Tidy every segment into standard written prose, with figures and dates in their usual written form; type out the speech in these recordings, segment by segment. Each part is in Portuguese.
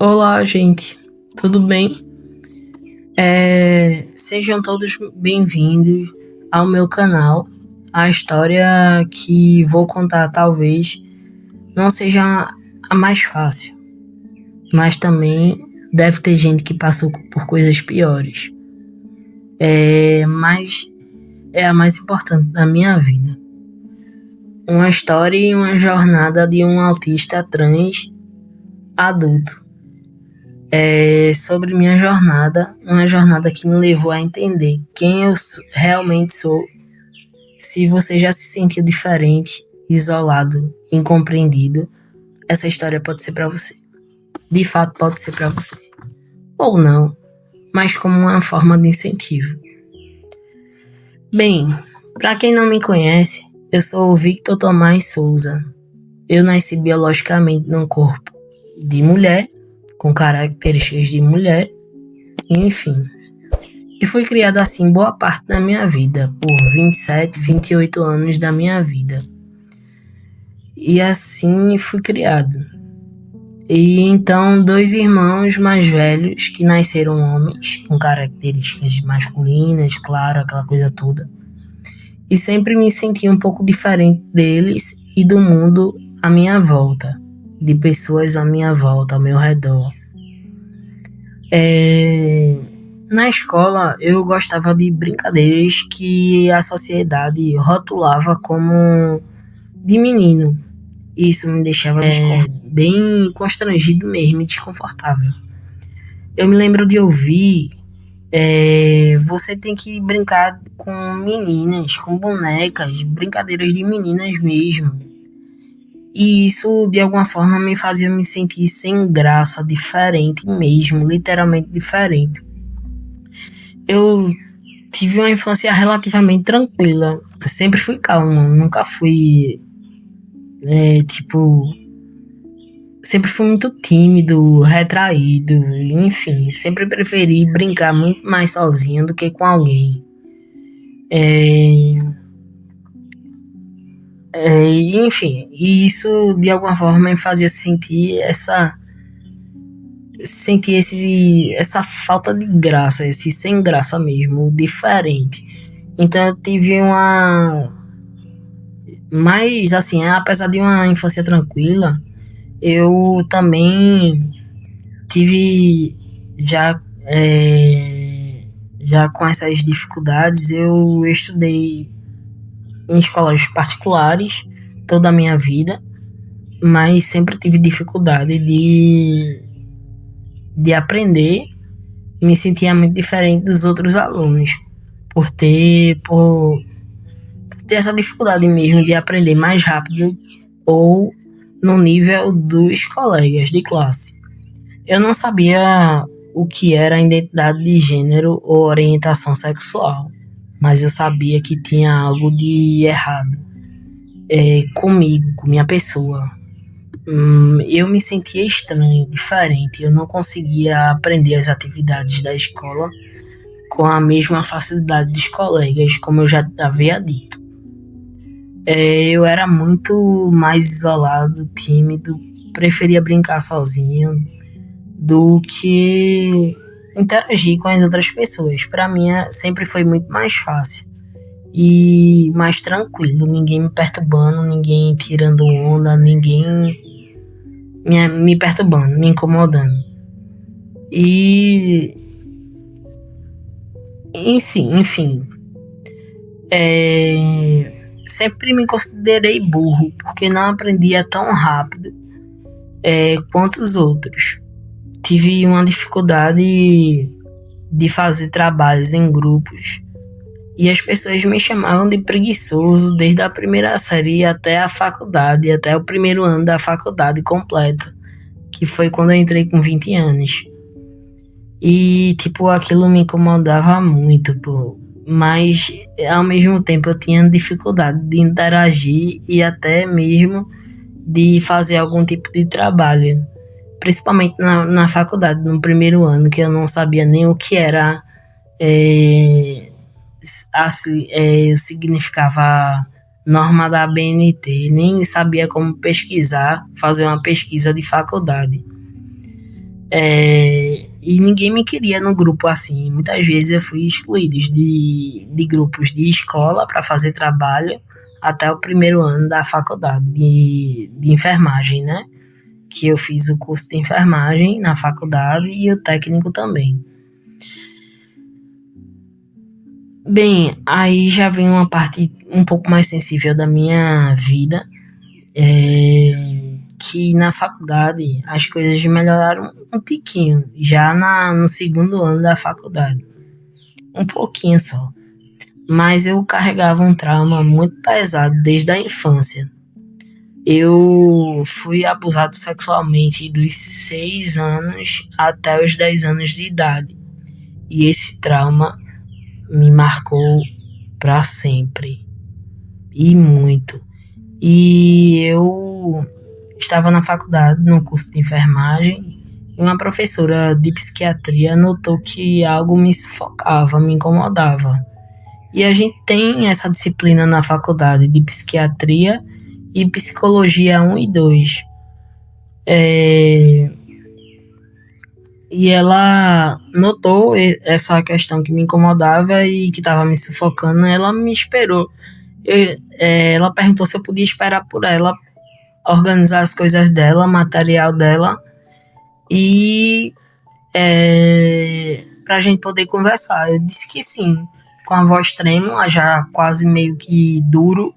Olá, gente, tudo bem? Sejam todos bem-vindos ao meu canal. A história que vou contar talvez não seja a mais fácil, mas também deve ter gente que passou por coisas piores. Mas é a mais importante da minha vida. Uma história e uma jornada de um autista trans adulto. Sobre minha jornada, uma jornada que me levou a entender quem eu realmente sou. Se você já se sentiu diferente, isolado, incompreendido, essa história pode ser para você. De fato, pode ser para você. Ou não, mas como uma forma de incentivo. Bem, para quem não me conhece, eu sou o Victor Tomás Souza. Eu nasci biologicamente num corpo de mulher, com características de mulher, enfim. E fui criado assim boa parte da minha vida, por 27, 28 anos da minha vida. E assim fui criado. E então 2 irmãos mais velhos que nasceram homens, com características masculinas, claro, aquela coisa toda. E sempre me senti um pouco diferente deles e do mundo à minha volta, de pessoas à minha volta, ao meu redor. Na escola eu gostava de brincadeiras que a sociedade rotulava como de menino. Isso me deixava bem constrangido mesmo e desconfortável. Eu me lembro de ouvir: você tem que brincar com meninas, com bonecas, brincadeiras de meninas mesmo. E isso de alguma forma me fazia me sentir sem graça, diferente mesmo, literalmente diferente. Eu tive uma infância relativamente tranquila. Eu sempre fui calma, nunca fui sempre fui muito tímido, retraído, enfim, sempre preferi brincar muito mais sozinho do que com alguém. Enfim, e isso de alguma forma me fazia sentir essa falta de graça, esse sem graça mesmo, diferente. Então eu tive mas assim, apesar de uma infância tranquila, eu também tive já com essas dificuldades. Eu estudei em escolas particulares toda a minha vida, mas sempre tive dificuldade de aprender. Me sentia muito diferente dos outros alunos por ter essa dificuldade mesmo de aprender mais rápido ou no nível dos colegas de classe. Eu não sabia o que era identidade de gênero ou orientação sexual, mas eu sabia que tinha algo de errado comigo, com minha pessoa. Eu me sentia estranho, diferente. Eu não conseguia aprender as atividades da escola com a mesma facilidade dos colegas, como eu já havia dito. Eu era muito mais isolado, tímido, preferia brincar sozinho do que interagir com as outras pessoas. Para mim sempre foi muito mais fácil e mais tranquilo, ninguém me perturbando, ninguém tirando onda, ninguém me perturbando, me incomodando. E enfim, sempre me considerei burro, porque não aprendia tão rápido quanto os outros. Tive uma dificuldade de fazer trabalhos em grupos e as pessoas me chamavam de preguiçoso desde a primeira série até a faculdade, até o primeiro ano da faculdade completa, que foi quando eu entrei com 20 anos. E aquilo me incomodava muito, mas ao mesmo tempo eu tinha dificuldade de interagir e até mesmo de fazer algum tipo de trabalho, principalmente na faculdade, no primeiro ano, que eu não sabia nem o que era significava norma da ABNT, nem sabia como pesquisar, fazer uma pesquisa de faculdade. E ninguém me queria no grupo assim. Muitas vezes eu fui excluído de grupos de escola para fazer trabalho até o primeiro ano da faculdade de enfermagem, né? Que eu fiz o curso de enfermagem na faculdade e o técnico também. Bem, aí já vem uma parte um pouco mais sensível da minha vida, que na faculdade as coisas melhoraram um tiquinho, já no segundo ano da faculdade, um pouquinho só. Mas eu carregava um trauma muito pesado desde a infância. Eu fui abusado sexualmente dos 6 anos até os 10 anos de idade. E esse trauma me marcou para sempre. E muito. E eu estava na faculdade, no curso de enfermagem, e uma professora de psiquiatria notou que algo me sufocava, me incomodava. E a gente tem essa disciplina na faculdade de psiquiatria e psicologia 1 e 2. E ela notou essa questão que me incomodava e que estava me sufocando. Ela me esperou. Ela perguntou se eu podia esperar por ela, organizar as coisas dela, material dela, e pra gente poder conversar. Eu disse que sim, com a voz trêmula, já quase meio que duro,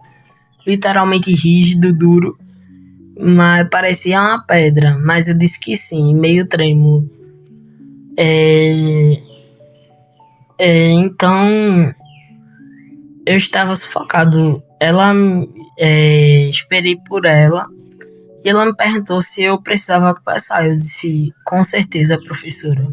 literalmente rígido, duro, mas parecia uma pedra, mas eu disse que sim, meio trêmulo. Então eu estava sufocado. Esperei por ela e ela me perguntou se eu precisava conversar. Eu disse, com certeza, professora.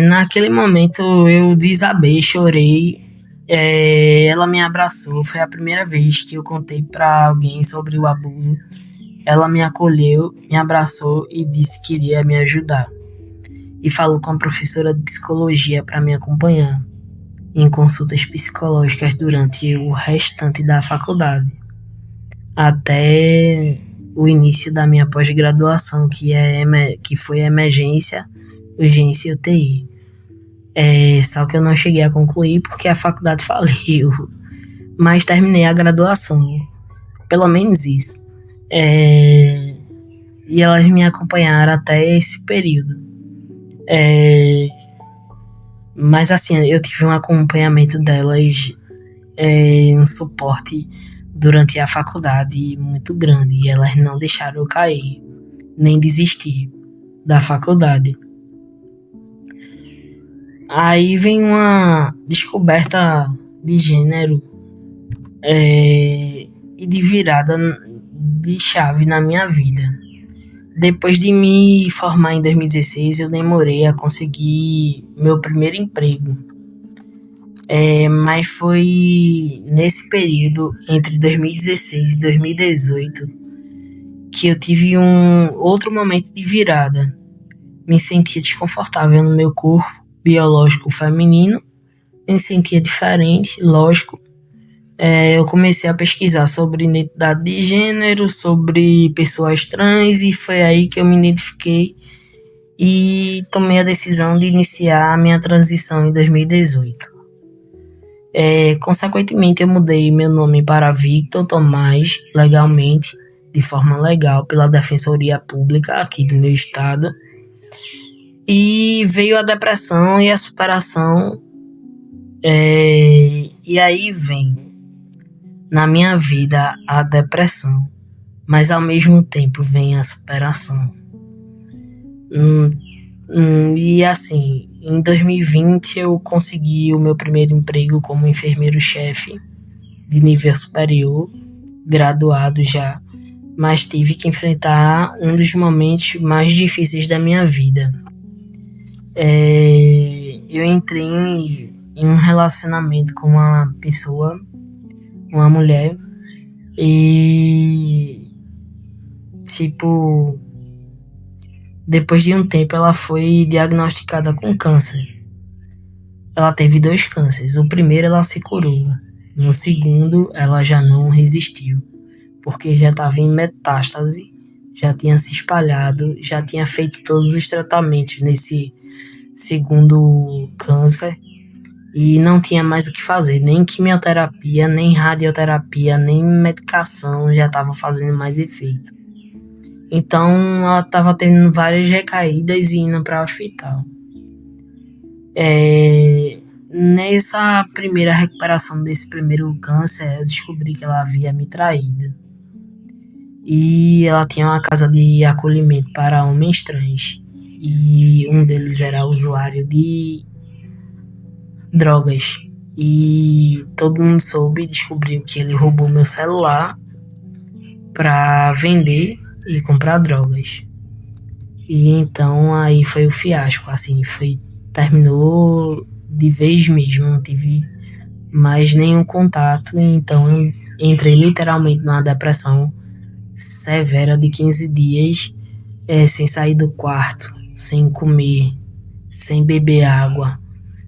Naquele momento eu desabei, chorei. Ela me abraçou. Foi a primeira vez que eu contei para alguém sobre o abuso. Ela me acolheu, me abraçou e disse que iria me ajudar. E falou com a professora de psicologia para me acompanhar em consultas psicológicas durante o restante da faculdade, até o início da minha pós-graduação, que foi emergência, urgência e UTI. Só que eu não cheguei a concluir porque a faculdade faliu, mas terminei a graduação, pelo menos isso. E elas me acompanharam até esse período. Mas assim, eu tive um acompanhamento delas, um suporte durante a faculdade muito grande, e elas não deixaram eu cair, nem desistir da faculdade. Aí vem uma descoberta de gênero e de virada de chave na minha vida. Depois de me formar em 2016, eu demorei a conseguir meu primeiro emprego. Mas foi nesse período, entre 2016 e 2018, que eu tive um outro momento de virada. Me sentia desconfortável no meu corpo biológico feminino, me sentia diferente, lógico. Eu comecei a pesquisar sobre identidade de gênero, sobre pessoas trans, e foi aí que eu me identifiquei e tomei a decisão de iniciar a minha transição em 2018. Consequentemente, eu mudei meu nome para Victor Tomás, legalmente, de forma legal, pela Defensoria Pública aqui do meu estado. E veio a depressão e a superação, e aí vem na minha vida a depressão, mas ao mesmo tempo vem a superação. E assim, em 2020 eu consegui o meu primeiro emprego como enfermeiro-chefe de nível superior, graduado já, mas tive que enfrentar um dos momentos mais difíceis da minha vida. Eu entrei em um relacionamento com uma pessoa, uma mulher, e depois de um tempo ela foi diagnosticada com câncer. Ela teve 2 cânceres. O primeiro ela se curou, no segundo ela já não resistiu, porque já estava em metástase já tinha se espalhado, já tinha feito todos os tratamentos nesse segundo câncer e não tinha mais o que fazer, nem quimioterapia, nem radioterapia, nem medicação já estava fazendo mais efeito. Então ela estava tendo várias recaídas e indo para o hospital. Nessa primeira recuperação desse primeiro câncer, eu descobri que ela havia me traído. E ela tinha uma casa de acolhimento para homens trans. E um deles era usuário de drogas. E todo mundo soube e descobriu que ele roubou meu celular para vender e comprar drogas. E então aí foi o fiasco, assim, terminou de vez mesmo, não tive mais nenhum contato, então eu entrei literalmente numa depressão severa de 15 dias, sem sair do quarto, sem comer, sem beber água,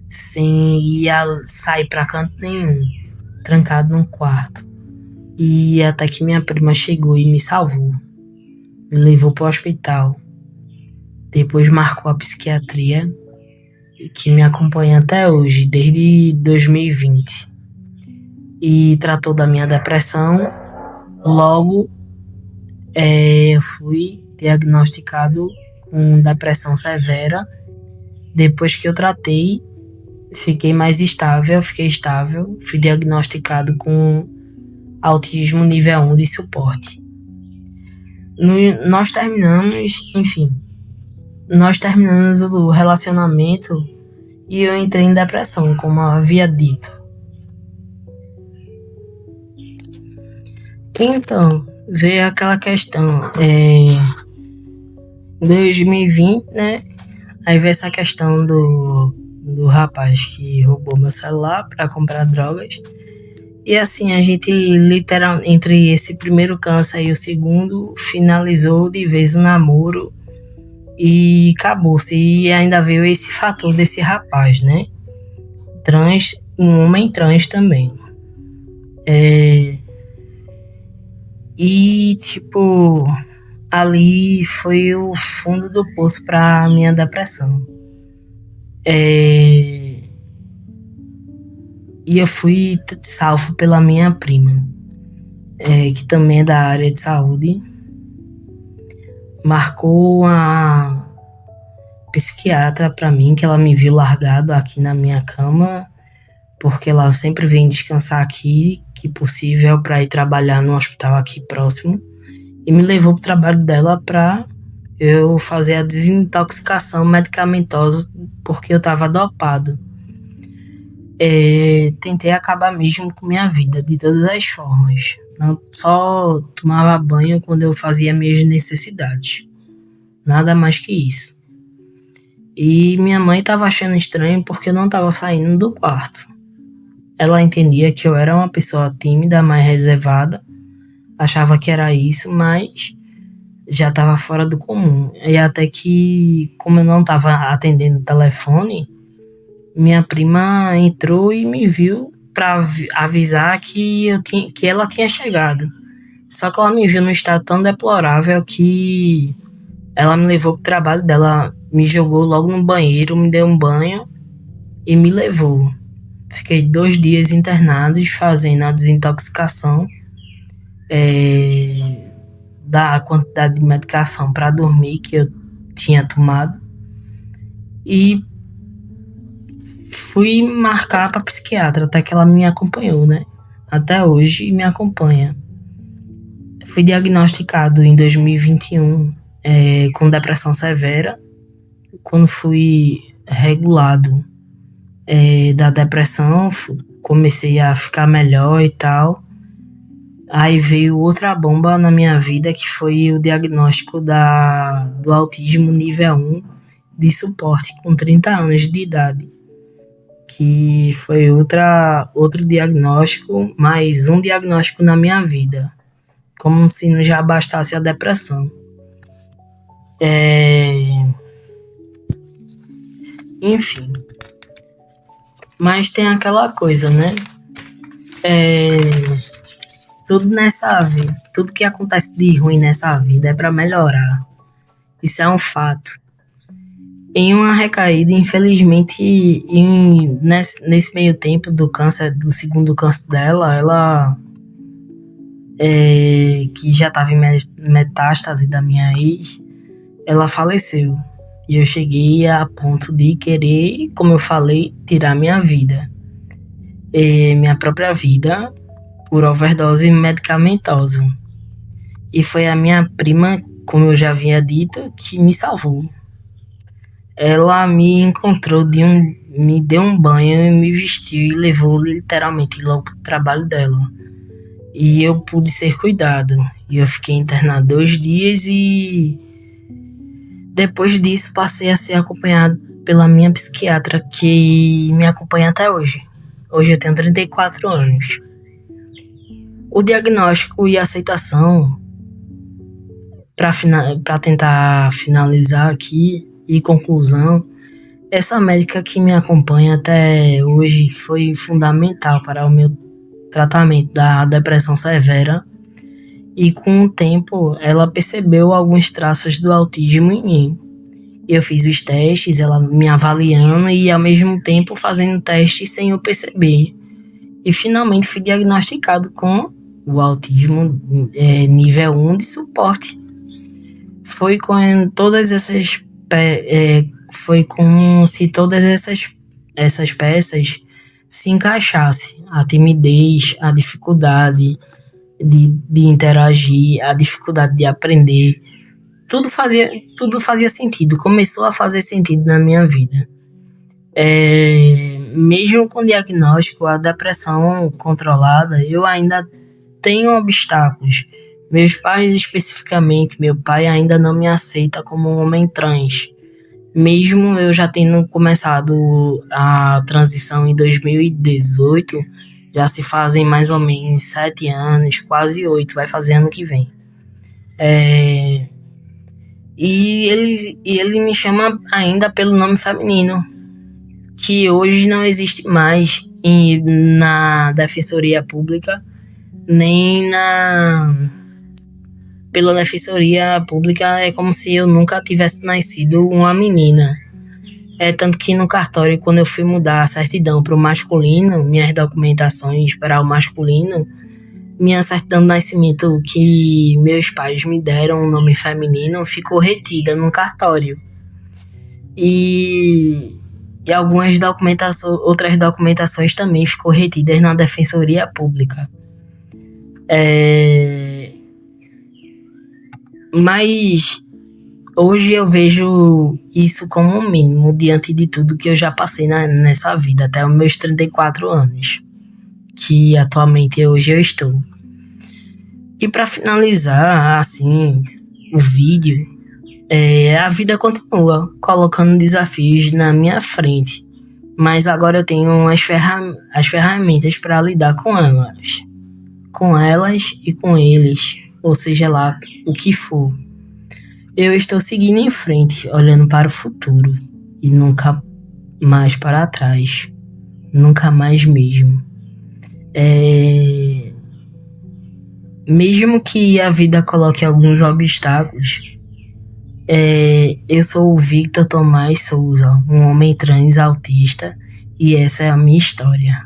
sem sair pra canto nenhum, trancado num quarto. E até que minha prima chegou e me salvou, me levou pro hospital, depois marcou a psiquiatria, que me acompanha até hoje, desde 2020. E tratou da minha depressão. Logo, eu fui diagnosticado com depressão severa. Depois que eu tratei, fiquei estável, fui diagnosticado com autismo nível 1 de suporte. Nós terminamos o relacionamento e eu entrei em depressão, como eu havia dito. Então, veio aquela questão, 2020, né? Aí veio essa questão do rapaz que roubou meu celular para comprar drogas. E assim, a gente literalmente, entre esse primeiro câncer e o segundo, finalizou de vez o namoro e acabou-se. E ainda veio esse fator desse rapaz, né? Trans, um homem trans também. E, tipo, ali foi o fundo do poço pra minha depressão. E eu fui salvo pela minha prima, que também é da área de saúde. Marcou uma psiquiatra pra mim, que ela me viu largado aqui na minha cama, porque ela sempre vem descansar aqui, que possível, para ir trabalhar no hospital aqui próximo, e me levou pro trabalho dela para eu fazer a desintoxicação medicamentosa, porque eu estava dopado. Tentei acabar mesmo com minha vida, de todas as formas. Não só tomava banho quando eu fazia minhas necessidades. Nada mais que isso. E minha mãe estava achando estranho porque eu não estava saindo do quarto. Ela entendia que eu era uma pessoa tímida, mais reservada. Achava que era isso, mas já estava fora do comum. E até que, como eu não estava atendendo o telefone, minha prima entrou e me viu para avisar que ela tinha chegado. Só que ela me viu num estado tão deplorável que ela me levou pro trabalho dela, me jogou logo no banheiro, me deu um banho e me levou. Fiquei 2 dias internados fazendo a desintoxicação da quantidade de medicação para dormir que eu tinha tomado. E fui marcar para psiquiatra, até que ela me acompanhou, né? Até hoje me acompanha. Fui diagnosticado em 2021 com depressão severa. Quando fui regulado da depressão, comecei a ficar melhor e tal. Aí veio outra bomba na minha vida, que foi o diagnóstico do autismo nível 1 de suporte com 30 anos de idade. Que foi outro diagnóstico, mais um diagnóstico na minha vida. Como se não já bastasse a depressão. Enfim. Mas tem aquela coisa, né? tudo que acontece de ruim nessa vida é para melhorar. Isso é um fato. Em uma recaída, infelizmente, nesse meio tempo do câncer, do segundo câncer dela, ela, que já estava em metástase da minha ex, ela faleceu. E eu cheguei a ponto de querer, como eu falei, tirar minha vida. Minha própria vida, por overdose medicamentosa. E foi a minha prima, como eu já havia dito, que me salvou. Ela me encontrou, me deu um banho, me vestiu e levou literalmente logo pro trabalho dela. E eu pude ser cuidado. E eu fiquei internado 2 dias e depois disso passei a ser acompanhado pela minha psiquiatra, que me acompanha até hoje. Hoje eu tenho 34 anos. O diagnóstico e a aceitação, para tentar finalizar aqui, e conclusão, essa médica que me acompanha até hoje foi fundamental para o meu tratamento da depressão severa, e com o tempo ela percebeu alguns traços do autismo em mim. Eu fiz os testes, ela me avaliando e ao mesmo tempo fazendo testes sem eu perceber. E finalmente fui diagnosticado com o autismo nível 1 de suporte. Foi com todas essas foi como se todas essas peças se encaixassem. A timidez, a dificuldade de interagir, a dificuldade de aprender, tudo fazia sentido, começou a fazer sentido na minha vida. Mesmo com o diagnóstico, a depressão controlada, eu ainda tenho obstáculos. Meus pais, especificamente, meu pai ainda não me aceita como um homem trans. Mesmo eu já tendo começado a transição em 2018, já se fazem mais ou menos 7 anos, quase 8, vai fazer ano que vem. E ele me chama ainda pelo nome feminino, que hoje não existe mais na Defensoria Pública, nem pela Defensoria Pública. É como se eu nunca tivesse nascido uma menina. Tanto que no cartório, quando eu fui mudar a certidão para o masculino, minhas documentações para o masculino, minha certidão de nascimento que meus pais me deram, um nome feminino, ficou retida no cartório. E algumas outras documentações também ficou retidas na Defensoria Pública. Mas hoje eu vejo isso como um mínimo diante de tudo que eu já passei nessa vida, até os meus 34 anos, que atualmente hoje eu estou. E para finalizar, assim, o vídeo, a vida continua colocando desafios na minha frente, mas agora eu tenho as ferramentas para lidar com elas e com eles, ou seja lá o que for. Eu estou seguindo em frente, olhando para o futuro e nunca mais para trás, nunca mais mesmo. Mesmo que a vida coloque alguns obstáculos, eu sou o Victor Tomás Souza, um homem trans autista, e essa é a minha história.